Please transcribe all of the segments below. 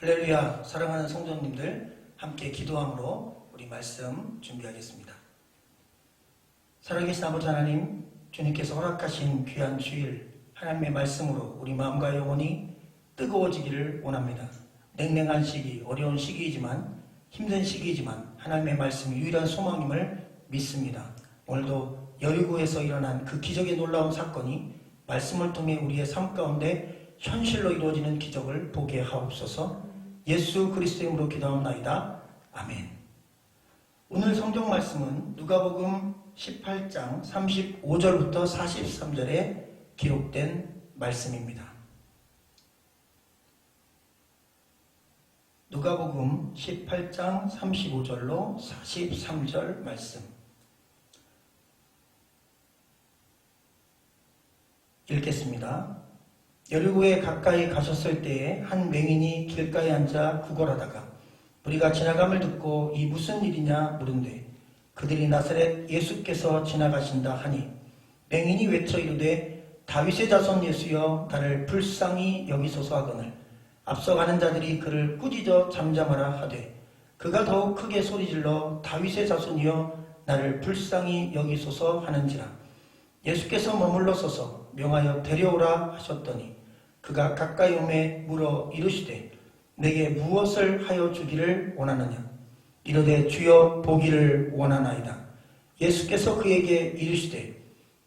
할렐루야. 사랑하는 성도님들 함께 기도함으로 우리 말씀 준비하겠습니다. 살아계신 아버지 하나님, 주님께서 허락하신 귀한 주일 하나님의 말씀으로 우리 마음과 영혼이 뜨거워지기를 원합니다. 냉랭한 시기, 어려운 시기이지만 힘든 시기이지만 하나님의 말씀이 유일한 소망임을 믿습니다. 오늘도 여리고에서 일어난 그 기적의 놀라운 사건이 말씀을 통해 우리의 삶 가운데 현실로 이루어지는 기적을 보게 하옵소서. 예수 그리스도의 이름으로 기도합나이다. 아멘. 오늘 성경 말씀은 누가복음 18장 35절부터 43절에 기록된 말씀입니다. 누가복음 18장 35절로 43절 말씀 읽겠습니다. 여리고에 가까이 가셨을 때에 한 맹인이 길가에 앉아 구걸하다가 무리가 지나감을 듣고 이 무슨 일이냐 물은데 그들이 나사렛 예수께서 지나가신다 하니 맹인이 외쳐 이르되 다윗의 자손 예수여 나를 불쌍히 여기소서 하거늘 앞서가는 자들이 그를 꾸짖어 잠잠하라 하되 그가 더욱 크게 소리질러 다윗의 자손이여 나를 불쌍히 여기소서 하는지라. 예수께서 머물러 서서 명하여 데려오라 하셨더니 그가 가까이 오매 물어 이르시되 내게 무엇을 하여 주기를 원하느냐. 이르되 주여 보기를 원하나이다. 예수께서 그에게 이르시되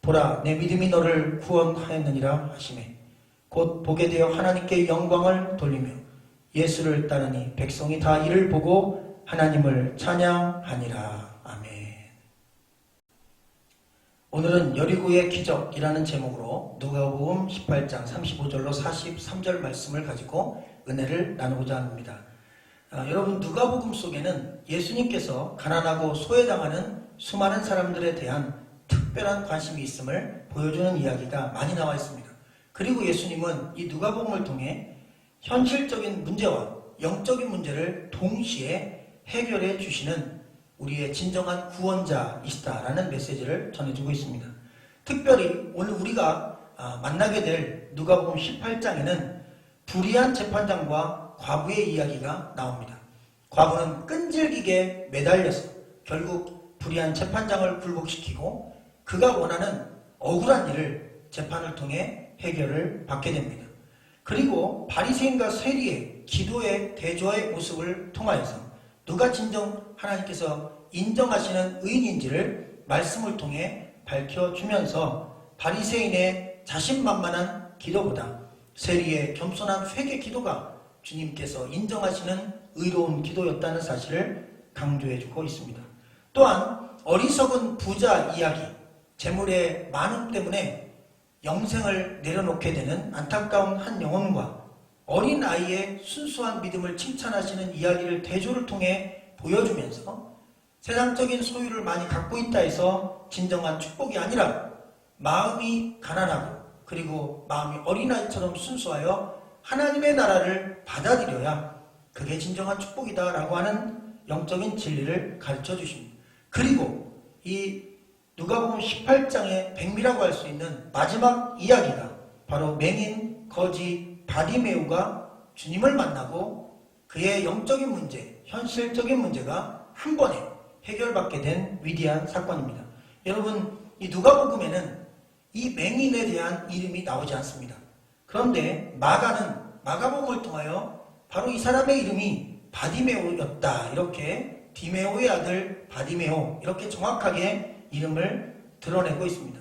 보라 내 믿음이 너를 구원하였느니라 하시매 곧 보게 되어 하나님께 영광을 돌리며 예수를 따르니 백성이 다 이를 보고 하나님을 찬양하니라. 아멘. 오늘은 여리고의 기적이라는 제목으로 누가복음 18장 35절로 43절 말씀을 가지고 은혜를 나누고자 합니다. 여러분, 누가복음 속에는 예수님께서 가난하고 소외당하는 수많은 사람들에 대한 특별한 관심이 있음을 보여주는 이야기가 많이 나와 있습니다. 그리고 예수님은 이 누가복음을 통해 현실적인 문제와 영적인 문제를 동시에 해결해 주시는 우리의 진정한 구원자이시다라는 메시지를 전해주고 있습니다. 특별히 오늘 우리가 만나게 될 누가복음 18장에는 불의한 재판장과 과부의 이야기가 나옵니다. 과부는 끈질기게 매달려서 결국 불의한 재판장을 굴복시키고 그가 원하는 억울한 일을 재판을 통해 해결을 받게 됩니다. 그리고 바리새인과 세리의 기도의 대조의 모습을 통하여서 누가 진정 하나님께서 인정하시는 의인인지를 말씀을 통해 밝혀주면서 바리새인의 자신만만한 기도보다 세리의 겸손한 회개 기도가 주님께서 인정하시는 의로운 기도였다는 사실을 강조해주고 있습니다. 또한 어리석은 부자 이야기, 재물의 많음 때문에 영생을 내려놓게 되는 안타까운 한 영혼과 어린 아이의 순수한 믿음을 칭찬하시는 이야기를 대조를 통해 보여주면서 세상적인 소유를 많이 갖고 있다 해서 진정한 축복이 아니라 마음이 가난하고 그리고 마음이 어린아이처럼 순수하여 하나님의 나라를 받아들여야 그게 진정한 축복이다라고 하는 영적인 진리를 가르쳐 주십니다. 그리고 이 누가복음 18장의 백미라고 할 수 있는 마지막 이야기가 바로 맹인 거지 바디메오가 주님을 만나고 그의 영적인 문제, 현실적인 문제가 한 번에 해결받게 된 위대한 사건입니다. 여러분, 이 누가복음에는 이 맹인에 대한 이름이 나오지 않습니다. 그런데 마가복음을 통하여 바로 이 사람의 이름이 바디메오였다. 이렇게 디메오의 아들 바디메오 이렇게 정확하게 이름을 드러내고 있습니다.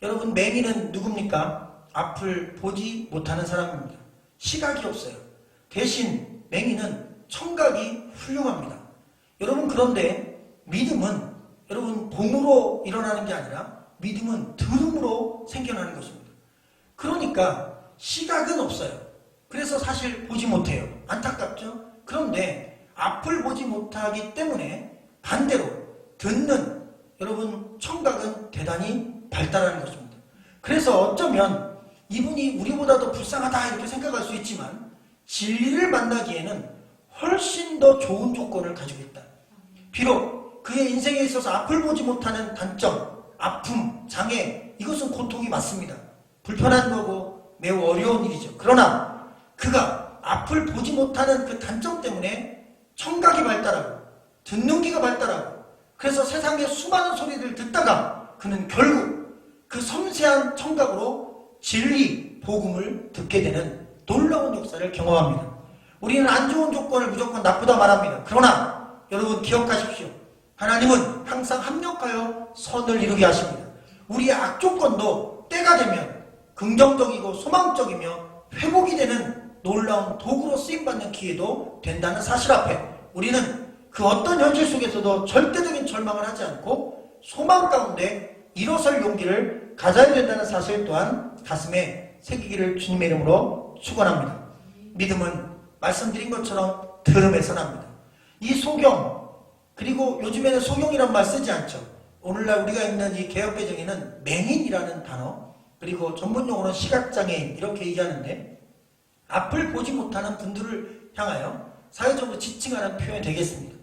여러분, 맹인은 누굽니까? 앞을 보지 못하는 사람입니다. 시각이 없어요. 대신 맹인은 청각이 훌륭합니다. 여러분, 그런데 믿음은 여러분 봄으로 일어나는 게 아니라 믿음은 들음으로 생겨나는 것입니다. 그러니까 시각은 없어요. 그래서 사실 보지 못해요. 안타깝죠? 그런데 앞을 보지 못하기 때문에 반대로 듣는 여러분 청각은 대단히 발달하는 것입니다. 그래서 어쩌면 이분이 우리보다 더 불쌍하다 이렇게 생각할 수 있지만 진리를 만나기에는 훨씬 더 좋은 조건을 가지고 있다. 비록 그의 인생에 있어서 앞을 보지 못하는 단점, 아픔, 장애 이것은 고통이 맞습니다. 불편한 거고 매우 어려운 일이죠. 그러나 그가 앞을 보지 못하는 그 단점 때문에 청각이 발달하고 듣는 귀가 발달하고 그래서 세상의 수많은 소리를 듣다가 그는 결국 그 섬세한 청각으로 진리, 복음을 듣게 되는 놀라운 역사를 경험합니다. 우리는 안 좋은 조건을 무조건 나쁘다 말합니다. 그러나 여러분 기억하십시오. 하나님은 항상 합력하여 선을 이루게 하십니다. 우리의 악조건도 때가 되면 긍정적이고 소망적이며 회복이 되는 놀라운 도구로 쓰임받는 기회도 된다는 사실 앞에 우리는 그 어떤 현실 속에서도 절대적인 절망을 하지 않고 소망 가운데 일어설 용기를 가져야 된다는 사실 또한 가슴에 새기기를 주님의 이름으로 축원합니다. 믿음은 말씀드린 것처럼 들음에서 납니다. 이 소경, 그리고 요즘에는 소경이란 말 쓰지 않죠. 오늘날 우리가 읽는 이 개역개정에는 맹인이라는 단어, 그리고 전문용어로는 시각장애인 이렇게 얘기하는데 앞을 보지 못하는 분들을 향하여 사회적으로 지칭하는 표현이 되겠습니다.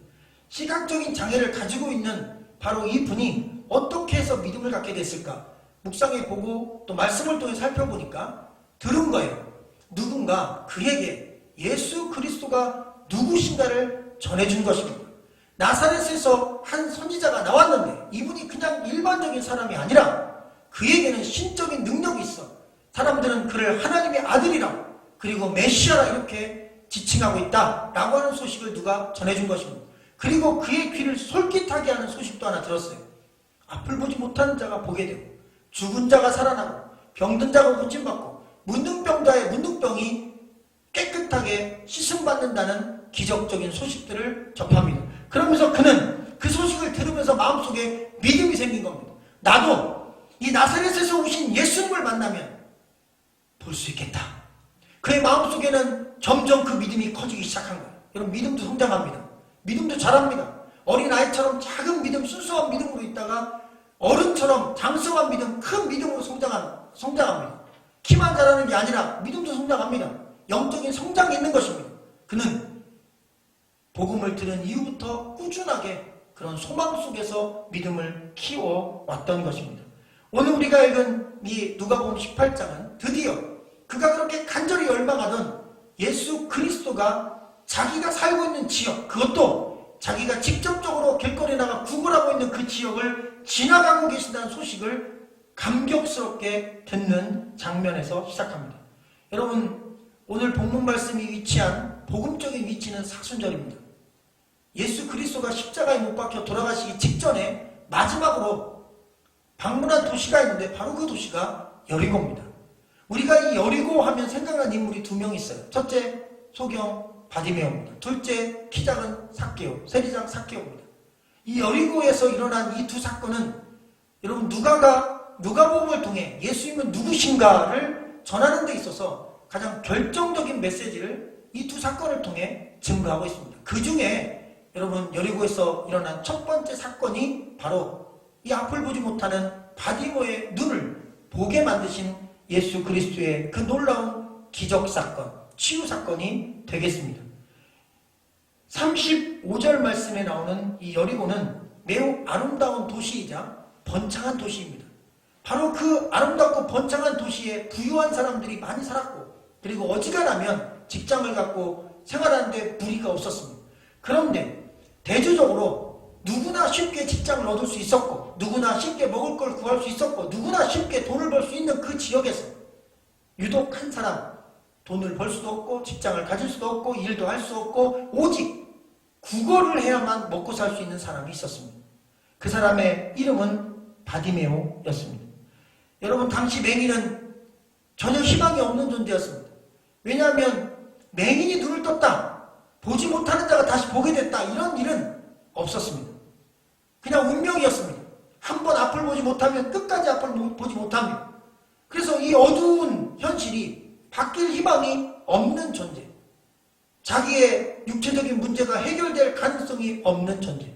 시각적인 장애를 가지고 있는 바로 이 분이 어떻게 해서 믿음을 갖게 됐을까? 묵상해 보고 또 말씀을 통해 살펴보니까 들은 거예요. 누군가 그에게 예수 그리스도가 누구신가를 전해준 것입니다. 나사렛에서 한 선지자가 나왔는데 이분이 그냥 일반적인 사람이 아니라 그에게는 신적인 능력이 있어. 사람들은 그를 하나님의 아들이라 그리고 메시아라 이렇게 지칭하고 있다라고 하는 소식을 누가 전해준 것입니다. 그리고 그의 귀를 솔깃하게 하는 소식도 하나 들었어요. 앞을 보지 못하는 자가 보게 되고 죽은 자가 살아나고 병든 자가 고침받고 문둥병자의 문둥병이 깨끗하게 씻음받는다는 기적적인 소식들을 접합니다. 그러면서 그는 그 소식을 들으면서 마음속에 믿음이 생긴 겁니다. 나도 이 나사렛에서 오신 예수님을 만나면 볼 수 있겠다. 그의 마음속에는 점점 그 믿음이 커지기 시작한 거예요. 여러분 믿음도 성장합니다. 믿음도 자랍니다. 어린아이처럼 작은 믿음, 순수한 믿음으로 있다가 어른처럼 장성한 믿음, 큰 믿음으로 성장합니다. 키만 자라는 게 아니라 믿음도 성장합니다. 영적인 성장이 있는 것입니다. 그는 복음을 들은 이후부터 꾸준하게 그런 소망 속에서 믿음을 키워왔던 것입니다. 오늘 우리가 읽은 이 누가복음 18장은 드디어 그가 그렇게 간절히 열망하던 예수 그리스도가 자기가 살고 있는 지역, 그것도 자기가 직접적으로 길거리에 나가 구걸하고 있는 그 지역을 지나가고 계신다는 소식을 감격스럽게 듣는 장면에서 시작합니다. 여러분 오늘 본문 말씀이 위치한 복음적인 위치는 사순절입니다. 예수 그리스도가 십자가에 못 박혀 돌아가시기 직전에 마지막으로 방문한 도시가 있는데 바로 그 도시가 여리고입니다. 우리가 이 여리고 하면 생각나는 인물이 두 명 있어요. 첫째 소경 바디메오입니다. 둘째 키 작은 삭개오, 세리장 삭개오입니다. 이 여리고에서 일어난 이 두 사건은 여러분 누가복음을 통해 예수님은 누구신가를 전하는 데 있어서 가장 결정적인 메시지를 이 두 사건을 통해 증거하고 있습니다. 그 중에 여러분 여리고에서 일어난 첫 번째 사건이 바로 이 앞을 보지 못하는 바디모의 눈을 보게 만드신 예수 그리스도의 그 놀라운 기적 사건, 치유 사건이 되겠습니다. 35절 말씀에 나오는 이 여리고는 매우 아름다운 도시이자 번창한 도시입니다. 바로 그 아름답고 번창한 도시에 부유한 사람들이 많이 살았고 그리고 어지간하면 직장을 갖고 생활하는데 무리가 없었습니다. 그런데 대조적으로 누구나 쉽게 직장을 얻을 수 있었고 누구나 쉽게 먹을 걸 구할 수 있었고 누구나 쉽게 돈을 벌 수 있는 그 지역에서 유독 한 사람 돈을 벌 수도 없고 직장을 가질 수도 없고 일도 할 수 없고 오직 구걸을 해야만 먹고 살 수 있는 사람이 있었습니다. 그 사람의 이름은 바디메오였습니다. 여러분 당시 맹인은 전혀 희망이 없는 존재였습니다. 왜냐하면 맹인이 눈을 떴다, 보지 못하는 자가 다시 보게 됐다, 이런 일은 없었습니다. 그냥 운명이었습니다. 한 번 앞을 보지 못하면 끝까지 앞을 보지 못합니다. 그래서 이 어두운 현실이 바뀔 희망이 없는 존재, 자기의 육체적인 문제가 해결될 가능성이 없는 존재.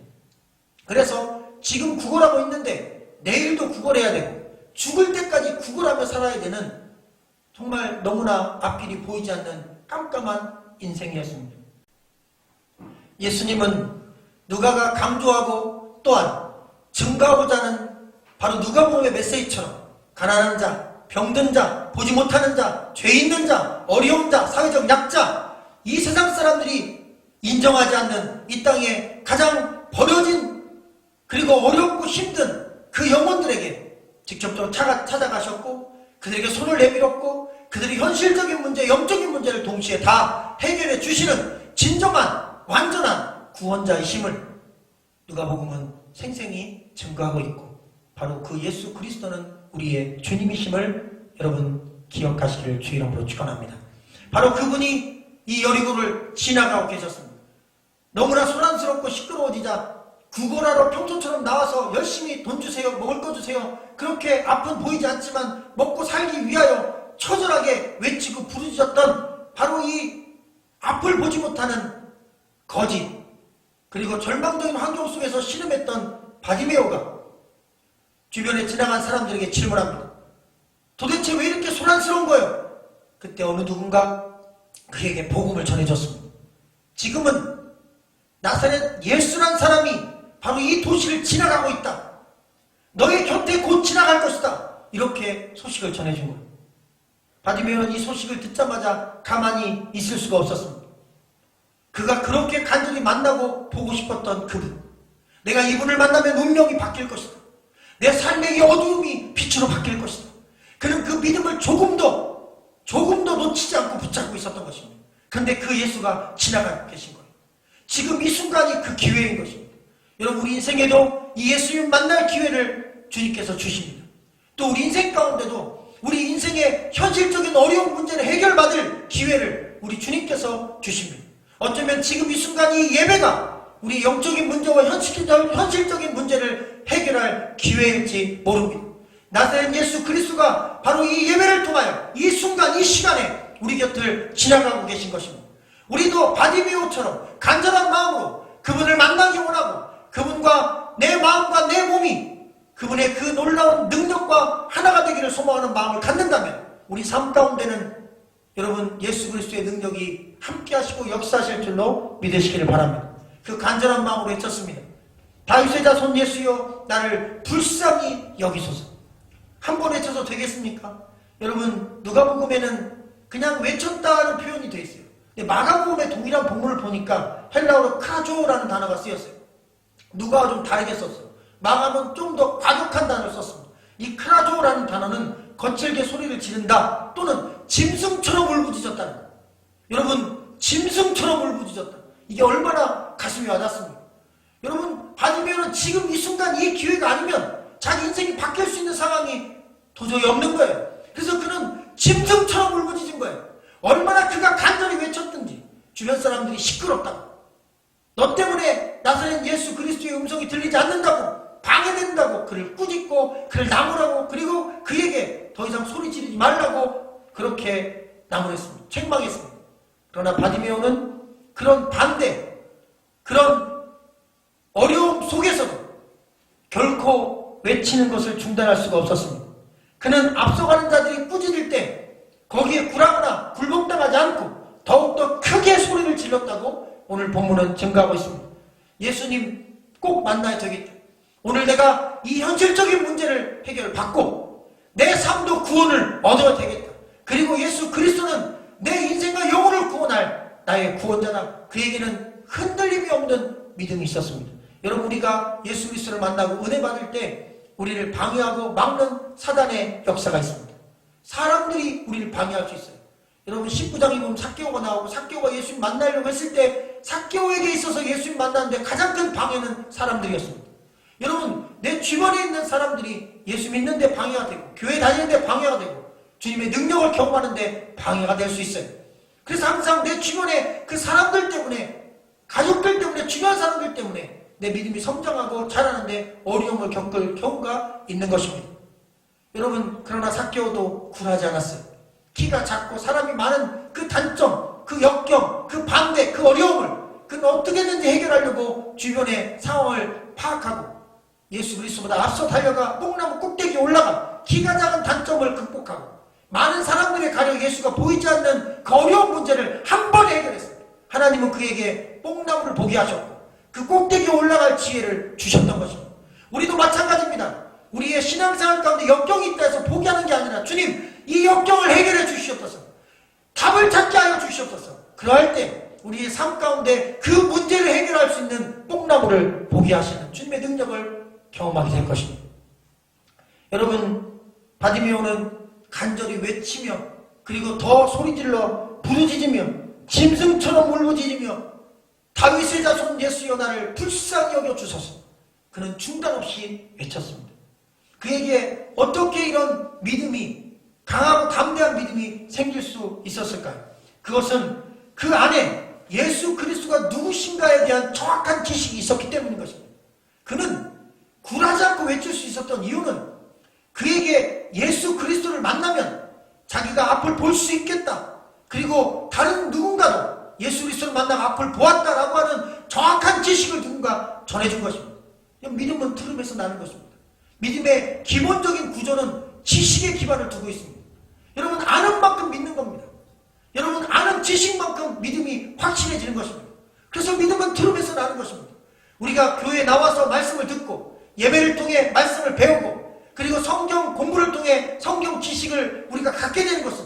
그래서 지금 구걸하고 있는데 내일도 구걸해야 되고 죽을 때까지 구걸하며 살아야 되는 정말 너무나 앞길이 보이지 않는 깜깜한 인생이었습니다. 예수님은 누가가 강조하고 또한 증가하고자 하는 바로 누가복음의 메시지처럼 가난한 자, 병든 자, 보지 못하는 자, 죄 있는 자, 어려운 자, 사회적 약자, 이 세상 사람들이 인정하지 않는 이 땅에 가장 버려진 그리고 어렵고 힘든 그 영혼들에게 직접적으로 찾아가셨고 그들에게 손을 내밀었고 그들의 현실적인 문제, 영적인 문제를 동시에 다 해결해 주시는 진정한 완전한 구원자이심을 누가복음은 생생히 증거하고 있고 바로 그 예수 그리스도는 우리의 주님이심을 여러분 기억하시기를 주의 이름으로 축원합니다. 바로 그분이 이 여리고를 지나가고 계셨습니다. 너무나 소란스럽고 시끄러워지자 구걸하러 평소처럼 나와서 열심히 돈 주세요, 먹을 거 주세요, 그렇게 앞은 보이지 않지만 먹고 살기 위하여 처절하게 외치고 부르짖었던 바로 이 앞을 보지 못하는 거지 그리고 절망적인 환경 속에서 신음했던 바디메오가 주변에 지나간 사람들에게 질문합니다. 도대체 왜 이렇게 소란스러운 거예요? 그때 어느 누군가 그에게 복음을 전해줬습니다. 지금은 나사렛 예수란 사람이 바로 이 도시를 지나가고 있다. 너의 곁에 곧 지나갈 것이다. 이렇게 소식을 전해준 거예요. 바디메오는 이 소식을 듣자마자 가만히 있을 수가 없었습니다. 그가 그렇게 간절히 만나고 보고 싶었던 그분, 내가 이분을 만나면 운명이 바뀔 것이다. 내 삶의 이 어두움이 빛으로 바뀔 것이다. 그는 그 믿음을 조금도 놓치지 않고 붙잡고 있었던 것입니다. 그런데 그 예수가 지나가고 계신 거예요. 지금 이 순간이 그 기회인 것입니다. 여러분 우리 인생에도 이 예수님 만날 기회를 주님께서 주십니다. 또 우리 인생 가운데도 우리 인생의 현실적인 어려운 문제를 해결받을 기회를 우리 주님께서 주십니다. 어쩌면 지금 이 순간 이 예배가 우리 영적인 문제와 현실적인 문제를 해결할 기회일지 모릅니다. 나사렛 예수 그리스도가 바로 이 예배를 통하여 이 순간 이 시간에 우리 곁을 지나가고 계신 것입니다. 우리도 바디메오처럼 간절한 마음으로 그분을 만나기 원하고 그분과 내 마음과 내 몸이 그분의 그 놀라운 능력과 하나가 되기를 소망하는 마음을 갖는다면 우리 삶 가운데는 여러분 예수 그리스도의 능력이 함께 하시고 역사하실 줄로 믿으시기를 바랍니다. 그 간절한 마음으로 외쳤습니다. 다윗의 자손 예수여 나를 불쌍히 여기소서. 한 번 외쳐서 되겠습니까? 여러분 누가복음에는 그냥 외쳤다는 표현이 되어 있어요. 마가복음의 동일한 본문을 보니까 헬라어로 크라조라는 단어가 쓰였어요. 누가와 좀 다르게 썼어요. 마가는 좀 더 과격한 단어를 썼습니다. 이 크라조라는 단어는 거칠게 소리를 지른다 또는 짐승처럼 울부짖었다는 거예요. 여러분 짐승처럼 울부짖었다. 이게 얼마나 가슴이 와닿습니까? 여러분 바디메오는 지금 이 순간 이 기회가 아니면 자기 인생이 바뀔 수 있는 상황이 도저히 없는 거예요. 그래서 그는 짐승처럼 울부짖은 거예요. 얼마나 그가 간절히 외쳤든지 주변 사람들이 시끄럽다고, 너 때문에 나사렛 예수 그리스도의 음성이 들리지 않는다고, 방해된다고 그를 꾸짖고 그를 나무라고, 그리고 그에게 더 이상 소리 지르지 말라고 그렇게 나무랬습니다. 책망했습니다. 그러나 바디메오는 그런 반대, 그런 어려움 속에서도 결코 외치는 것을 중단할 수가 없었습니다. 그는 앞서가는 자들이 꾸짖을 때 거기에 굴하거나 굴복당하지 않고 더욱더 크게 소리를 질렀다고 오늘 본문은 증거하고 있습니다. 예수님 꼭 만나야 되겠다. 오늘 내가 이 현실적인 문제를 해결받고 내 삶도 구원을 얻어야 되겠다. 그리고 예수 그리스도는 내 인생과 영혼을 구원할 나의 구원자다. 그에게는 흔들림이 없는 믿음이 있었습니다. 여러분 우리가 예수 그리스도를 만나고 은혜 받을 때 우리를 방해하고 막는 사단의 역사가 있습니다. 사람들이 우리를 방해할 수 있어요. 여러분 19장에 보면 삭개오가 나오고 삭개오가 예수님 만나려고 했을 때 삭개오에게 있어서 예수님 만나는데 가장 큰 방해는 사람들이었습니다. 여러분 내 주변에 있는 사람들이 예수 믿는데 방해가 되고 교회 다니는데 방해가 되고 주님의 능력을 경험하는데 방해가 될 수 있어요. 그래서 항상 내 주변에 그 사람들 때문에, 가족들 때문에, 주변 사람들 때문에 내 믿음이 성장하고 자라는데 어려움을 겪을 경우가 있는 것입니다. 여러분 그러나 삭개오도 굴하지 않았어요. 키가 작고 사람이 많은 그 단점, 그 역경, 그 반대, 그 어려움을 그는 어떻게든지 해결하려고 주변의 상황을 파악하고 예수 그리스도보다 앞서 달려가 뽕나무 꼭대기에 올라가 키가 작은 단점을 극복하고 많은 사람들의 가려 예수가 보이지 않는 그 어려운 문제를 한 번에 해결했어요. 하나님은 그에게 뽕나무를 보게 하셨고 그 꼭대기에 올라갈 지혜를 주셨던 것입니다. 우리도 마찬가지입니다. 우리의 신앙생활 가운데 역경이 있다 해서 포기하는 게 아니라 주님 이 역경을 해결해 주시옵소서. 답을 찾게 하여 주시옵소서. 그러할 때 우리의 삶 가운데 그 문제를 해결할 수 있는 뽕나무를 보게 하시는 주님의 능력을 경험하게 될 것입니다. 여러분, 바디메오는 간절히 외치며 그리고 더 소리질러 부르짖으며 짐승처럼 울부짖으며 다윗의 자손 예수여 나를 불쌍히 여겨 주소서. 그는 중단 없이 외쳤습니다. 그에게 어떻게 이런 믿음이, 강하고 담대한 믿음이 생길 수 있었을까요? 그것은 그 안에 예수 그리스도가 누구신가에 대한 정확한 지식이 있었기 때문인 것입니다. 그는 굴하지 않고 외칠 수 있었던 이유는 그에게 예수 그리스도를 만나면 자기가 앞을 볼 수 있겠다. 그리고 다른 누군가도 예수 그리스도를 만나고 앞을 보았다라고 하는 정확한 지식을 누군가 전해준 것입니다. 믿음은 들음에서 나는 것입니다. 믿음의 기본적인 구조는 지식에 기반을 두고 있습니다. 여러분, 아는 만큼 믿는 겁니다. 여러분, 아는 지식만큼 믿음이 확실해지는 것입니다. 그래서 믿음은 들음에서 나는 것입니다. 우리가 교회에 나와서 말씀을 듣고 예배를 통해 말씀을 배우고 그리고 성경 공부를 통해 성경 지식을 우리가 갖게 되는 것은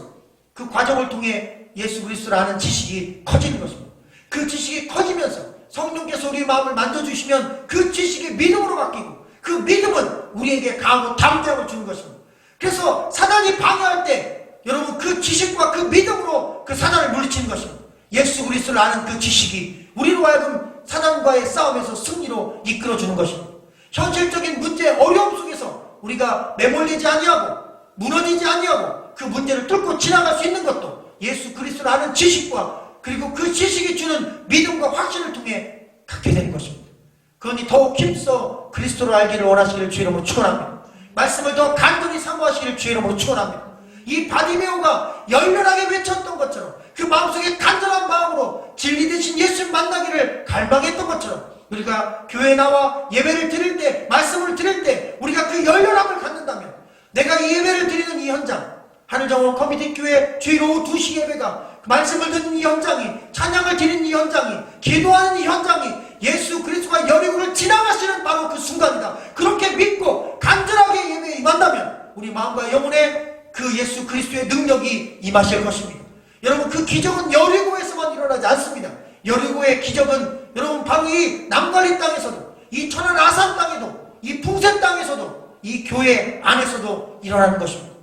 그 과정을 통해 예수 그리스도를 아는 지식이 커지는 것입니다. 그 지식이 커지면서 성령께서 우리의 마음을 만져주시면 그 지식이 믿음으로 바뀌고 그 믿음은 우리에게 강하고 담대함을 주는 것입니다. 그래서 사단이 방해할 때 여러분 그 지식과 그 믿음으로 그 사단을 물리치는 것입니다. 예수 그리스도를 아는 그 지식이 우리로 하여금 사단과의 싸움에서 승리로 이끌어주는 것입니다. 현실적인 문제, 어려움 속에서 우리가 매몰리지 아니하고 무너지지 아니하고 그 문제를 뚫고 지나갈 수 있는 것도 예수 그리스도를 아는 지식과 그리고 그 지식이 주는 믿음과 확신을 통해 갖게 되는 것입니다. 그러니 더욱 힘써 그리스도를 알기를 원하시기를 주의 이름으로 축원합니다. 말씀을 더 간절히 사모하시기를 주의 이름으로 축원합니다. 이 바디메오가 열렬하게 외쳤던 것처럼 그 마음속에 간절한 마음으로 진리 되신 예수를 만나기를 갈망했던 것처럼 우리가 교회에 나와 예배를 드릴 때, 말씀을 드릴 때 우리가 그 열렬함을 갖는다면 내가 이 예배를 드리는 이 현장, 하늘정원 커뮤니티 교회 주일 오후 2시 예배가 말씀을 듣는 이 현장이, 찬양을 드리는 이 현장이, 기도하는 이 현장이 예수 그리스도가 여리고를 지나가시는 바로 그 순간이다. 그렇게 믿고 간절하게 예배에 임한다면 우리 마음과 영혼에 그 예수 그리스도의 능력이 임하실 것입니다. 여러분, 그 기적은 여리고에서만 일어나지 않습니다. 여리고의 기적은 여러분 바로 이 남갈리 땅에서도, 이 천안 아산 땅에도, 이 풍세 땅에서도, 이 교회 안에서도 일어나는 것입니다.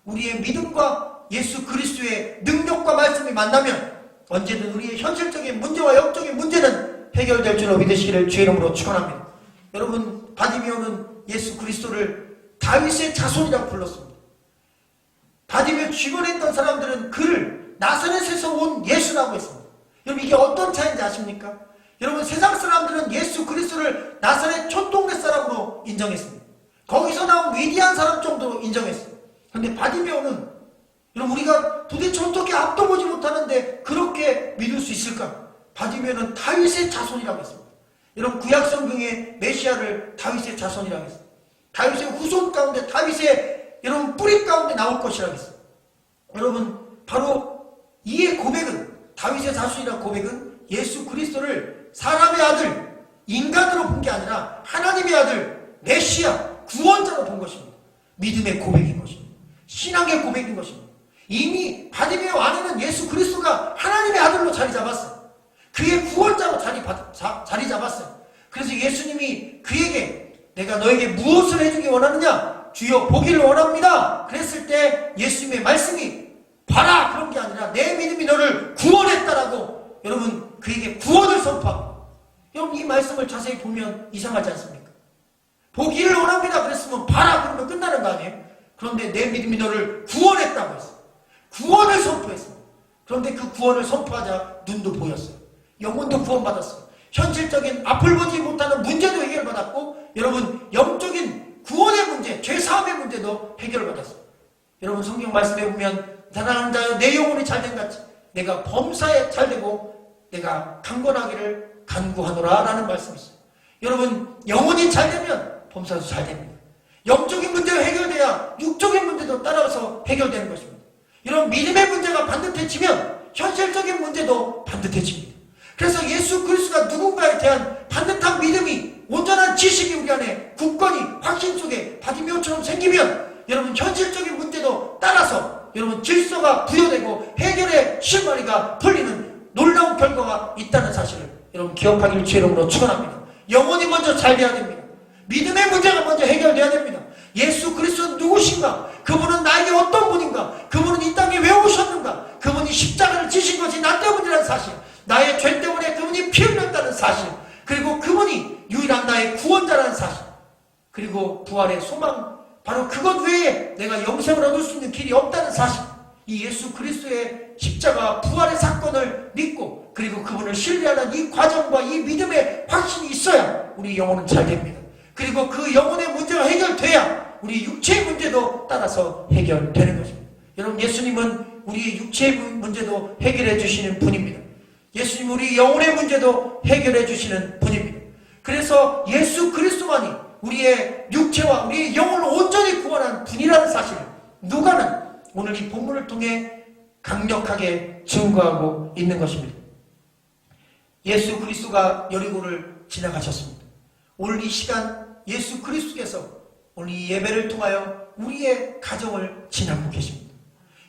우리의 믿음과 예수 그리스도의 능력과 말씀이 만나면 언제든 우리의 현실적인 문제와 영적인 문제는 해결될 줄로 믿으시기를 주의 이름으로 축원합니다. 여러분, 바디메오는 예수 그리스도를 다윗의 자손이라고 불렀습니다. 바디메오 주변에 있던 사람들은 그를 나사렛에서 온 예수라고 했습니다. 여러분, 이게 어떤 차이인지 아십니까? 여러분, 세상 사람들은 예수 그리스도를 나사렛 촌동네 사람으로 인정했습니다. 거기서 나온 위대한 사람 정도로 인정했습니다. 그런데 바디메오는 여러분, 우리가 도대체 어떻게 앞도 보지 못하는데 그렇게 믿을 수 있을까? 바디메오는 다윗의 자손이라고 했습니다. 여러분, 구약 성경에 메시아를 다윗의 자손이라고 했습니다. 다윗의 후손 가운데, 다윗의 여러분 뿌리 가운데 나올 것이라고 했습니다. 여러분, 바로 이의 고백은, 다윗의 자손이라는 고백은 예수 그리스도를 사람의 아들, 인간으로 본 게 아니라 하나님의 아들, 메시아, 구원자로 본 것입니다. 믿음의 고백인 것입니다. 신앙의 고백인 것입니다. 이미 바디메오 안에는 예수 그리스도가 하나님의 아들로 자리 잡았어요. 그의 구원자로 자리 잡았어요. 그래서 예수님이 그에게 내가 너에게 무엇을 해주기 원하느냐? 주여 보기를 원합니다. 그랬을 때 예수님의 말씀이 봐라 그런 게 아니라 내 믿음이 너를 구원했다라고 여러분 그에게 구원을 선포합니다. 여러분, 이 말씀을 자세히 보면 이상하지 않습니까? 보기를 원합니다 그랬으면 봐라 그러면 끝나는 거 아니에요? 그런데 내 믿음이 너를 구원했다고 했어요. 구원을 선포했습니다. 그런데 그 구원을 선포하자 눈도 보였어요. 영혼도 구원받았어요. 현실적인 앞을 보지 못하는 문제도 해결받았고 여러분 영적인 구원의 문제, 죄사함의 문제도 해결받았어요. 여러분, 성경 말씀에 보면 사랑하는 자여 내 영혼이 잘된 같이 내가 범사에 잘되고 내가 강건하기를 간구하노라 라는 말씀이 있어요. 여러분, 영혼이 잘되면 범사도 잘됩니다. 영적인 문제가 해결돼야 육적인 문제도 따라서 해결되는 것입니다. 이런 믿음의 문제가 반듯해지면 현실적인 문제도 반듯해집니다. 그래서 예수 그리스도가 누군가에 대한 반듯한 믿음이, 온전한 지식이 우리 안에 굳건히 확신 속에 바디메오처럼 생기면 여러분 현실적인 문제도 따라서 여러분 질서가 부여되고 해결의 실마리가 풀리는 놀라운 결과가 있다는 사실을 여러분 기억하길 주의 이름으로 축원합니다. 영혼이 먼저 잘 돼야 됩니다. 믿음의 문제가 먼저 해결돼야 됩니다. 예수 그리스도는 누구신가? 그분은 나에게 어떤 분인가? 그분은 이 땅에 왜 오셨는가? 그분이 십자가를 지신 것이 나 때문이라는 사실, 나의 죄 때문에 그분이 피 흘렸다는 사실, 그리고 그분이 유일한 나의 구원자라는 사실, 그리고 부활의 소망, 바로 그것 외에 내가 영생을 얻을 수 있는 길이 없다는 사실, 이 예수 그리스도의 십자가 부활의 사건을 믿고 그리고 그분을 신뢰하는 이 과정과 이 믿음의 확신이 있어야 우리 영혼은 잘 됩니다. 그리고 그 영혼의 문제가 해결돼야 우리 육체의 문제도 따라서 해결되는 것입니다. 여러분, 예수님은 우리의 육체의 문제도 해결해 주시는 분입니다. 예수님은 우리 영혼의 문제도 해결해 주시는 분입니다. 그래서 예수 그리스도만이 우리의 육체와 우리의 영혼을 온전히 구원한 분이라는 사실을 누가는 오늘 이 본문을 통해 강력하게 증거하고 있는 것입니다. 예수 그리스도가 여리고를 지나가셨습니다. 오늘 이 시간 예수 그리스도께서 오늘 이 예배를 통하여 우리의 가정을 지나고 계십니다.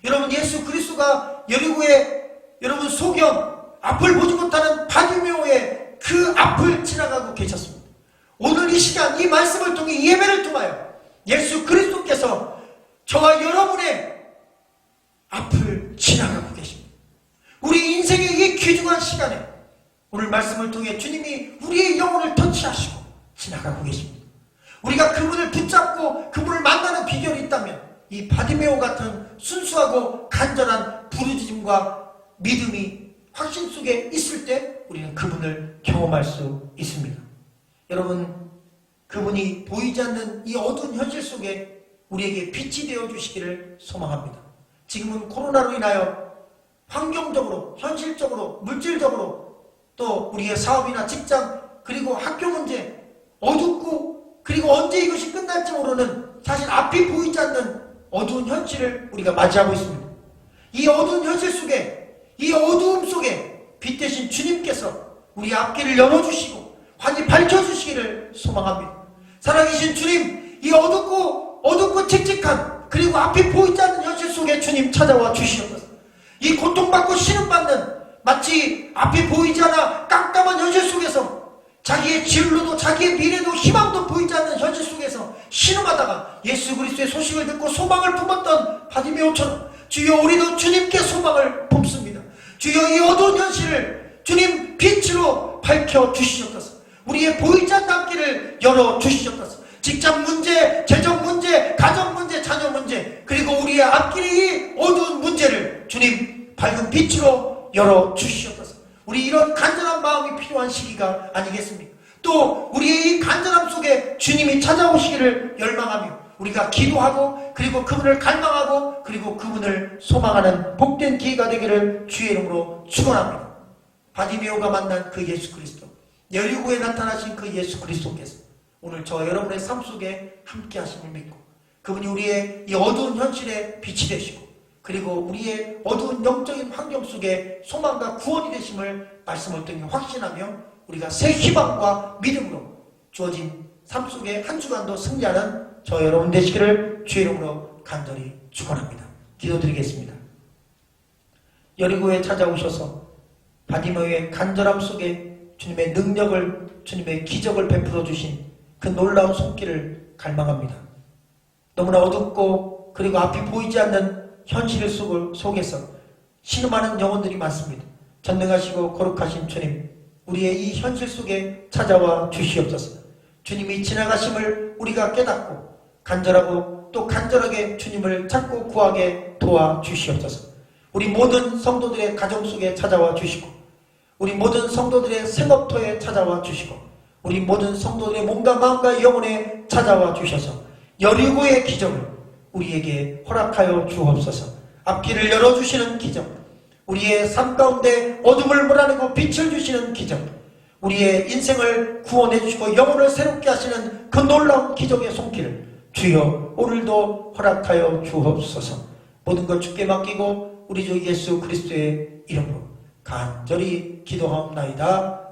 여러분, 예수 그리스도가 여리고의 여러분 소경, 앞을 보지 못하는 바디메오의 그 앞을 지나가고 계셨습니다. 오늘 이 시간 이 말씀을 통해 이 예배를 통하여 예수 그리스도께서 저와 여러분의 앞을 지나가고 계십니다. 우리 인생의 이 귀중한 시간에 오늘 말씀을 통해 주님이 우리의 영혼을 터치하시고 지나가고 계십니다. 우리가 그분을 붙잡고 그분을 만나는 비결이 있다면 이 바디메오 같은 순수하고 간절한 부르짖음과 믿음이 확신 속에 있을 때 우리는 그분을 경험할 수 있습니다. 여러분, 그분이 보이지 않는 이 어두운 현실 속에 우리에게 빛이 되어 주시기를 소망합니다. 지금은 코로나로 인하여 환경적으로, 현실적으로, 물질적으로 또 우리의 사업이나 직장 그리고 학교 문제 어둡고 그리고 언제 이것이 끝날지 모르는 사실 앞이 보이지 않는 어두운 현실을 우리가 맞이하고 있습니다. 이 어두운 현실 속에 이 어두움 속에 빛 대신 주님께서 우리 앞길을 열어주시고 환히 밝혀주시기를 소망합니다. 살아계신 주님, 이 어둡고 칙칙한 그리고 앞이 보이지 않는 현실 속에 주님 찾아와 주시옵소서. 이 고통받고 신음받는 마치 앞이 보이지 않아 깜깜한 현실 속에서 자기의 진로도 자기의 미래도 희망도 보이지 않는 현실 속에서 신음하다가 예수 그리스도의 소식을 듣고 소망을 품었던 바디메오처럼 주여 우리도 주님께 소망을 품습니다. 주여 이 어두운 현실을 주님 빛으로 밝혀주시옵소서. 우리의 보이지 않는 길을 열어주시옵소서. 직장 문제, 재정 문제, 가정 문제, 자녀 문제 그리고 우리의 앞길의 이 어두운 문제를 주님 밝은 빛으로 열어주시옵소서. 우리 이런 간절한 마음이 필요한 시기가 아니겠습니까? 또 우리의 이 간절함 속에 주님이 찾아오시기를 열망하며 우리가 기도하고 그리고 그분을 갈망하고 그리고 그분을 소망하는 복된 기회가 되기를 주의 이름으로 축원합니다. 바디메오가 만난 그 예수 그리스도, 여리고에 나타나신 그 예수 그리스도께서 오늘 저와 여러분의 삶 속에 함께 하심을 믿고 그분이 우리의 이 어두운 현실에 빛이 되시고 그리고 우리의 어두운 영적인 환경 속에 소망과 구원이 되심을 말씀을 통해 확신하며 우리가 새 희망과 믿음으로 주어진 삶 속에 한 주간도 승리하는 저 여러분 되시기를 주의 이름으로 간절히 축원합니다. 기도드리겠습니다. 여리고에 찾아오셔서 바디메오의 간절함 속에 주님의 능력을, 주님의 기적을 베풀어 주신 그 놀라운 손길을 갈망합니다. 너무나 어둡고 그리고 앞이 보이지 않는 현실 속에서 신음하는 영혼들이 많습니다. 전능하시고 거룩하신 주님, 우리의 이 현실 속에 찾아와 주시옵소서. 주님이 지나가심을 우리가 깨닫고 간절하고 또 간절하게 주님을 찾고 구하게 도와주시옵소서. 우리 모든 성도들의 가정 속에 찾아와 주시고 우리 모든 성도들의 생업터에 찾아와 주시고 우리 모든 성도들의 몸과 마음과 영혼에 찾아와 주셔서 여리고의 기적을 우리에게 허락하여 주옵소서. 앞길을 열어주시는 기적, 우리의 삶 가운데 어둠을 몰아내고 빛을 주시는 기적, 우리의 인생을 구원해 주시고 영혼을 새롭게 하시는 그 놀라운 기적의 손길을 주여 오늘도 허락하여 주옵소서. 모든 것 주께 맡기고 우리 주 예수 그리스도의 이름으로 간절히 기도하옵나이다.